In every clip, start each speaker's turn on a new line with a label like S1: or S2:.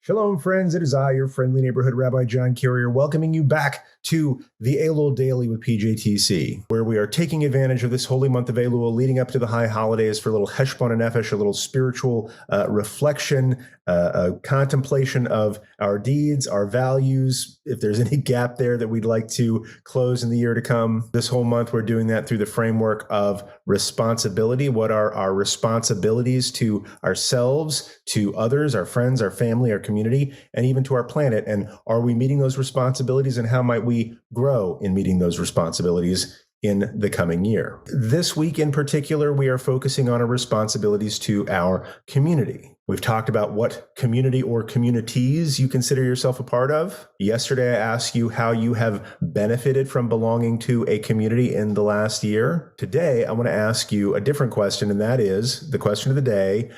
S1: Shalom, friends. It is I, your friendly neighborhood Rabbi John Carrier, welcoming you back to the Elul Daily with PJTC, where we are taking advantage of this holy month of Elul leading up to the high holidays for a little Heshbon Hanefesh, a little spiritual reflection, a contemplation of our deeds, our values, if there's any gap there that we'd like to close in the year to come. This whole month, we're doing that through the framework of responsibility. What are our responsibilities to ourselves, to others, our friends, our family, our community, and even to our planet? And are we meeting those responsibilities, and how might we grow in meeting those responsibilities in the coming year? This week in particular, we are focusing on our responsibilities to our community. We've talked about what community or communities you consider yourself a part of. Yesterday, I asked you how you have benefited from belonging to a community in the last year. Today, I want to ask you a different question, and that is the question of the day: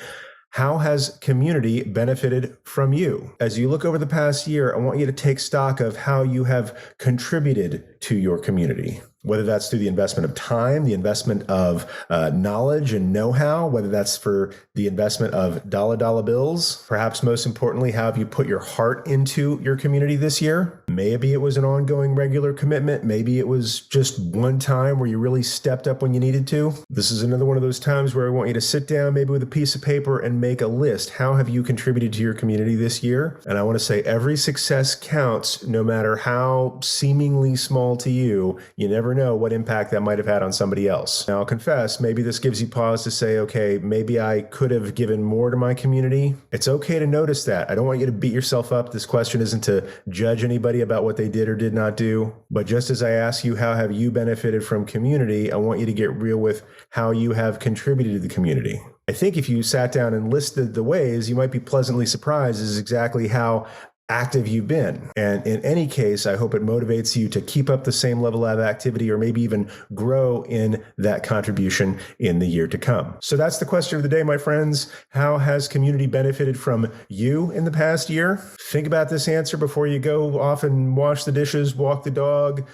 S1: how has community benefited from you? As you look over the past year, I want you to take stock of how you have contributed to your community, whether that's through the investment of time, the investment of knowledge and know-how, whether that's for the investment of dollar bills. Perhaps most importantly, how have you put your heart into your community this year? Maybe it was an ongoing regular commitment. Maybe it was just one time where you really stepped up when you needed to. This is another one of those times where I want you to sit down, maybe with a piece of paper, and make a list. How have you contributed to your community this year? And I want to say every success counts, no matter how seemingly small to you. You never know what impact that might have had on somebody else. Now, I'll confess, maybe this gives you pause to say, okay, maybe I could have given more to my community. It's okay to notice that. I don't want you to beat yourself up. This question isn't to judge anybody about what they did or did not do. But just as I ask you, how have you benefited from community? I want you to get real with how you have contributed to the community. I think if you sat down and listed the ways, you might be pleasantly surprised is exactly how active you've been. And in any case, I hope it motivates you to keep up the same level of activity, or maybe even grow in that contribution in the year to come. So that's the question of the day, my friends. How has community benefited from you in the past year? Think about this answer before you go off and wash the dishes, walk the dog,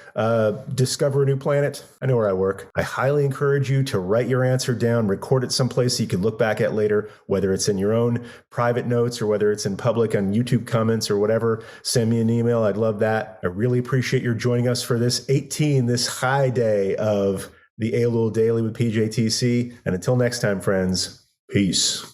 S1: discover a new planet. I know where I work. I highly encourage you to write your answer down, record it someplace so you can look back at later, whether it's in your own private notes or whether it's in public on YouTube comments or whatever. Send me an email. I'd love that. I really appreciate your joining us for this high day of the Elul Daily with PJTC. And until next time, friends, peace.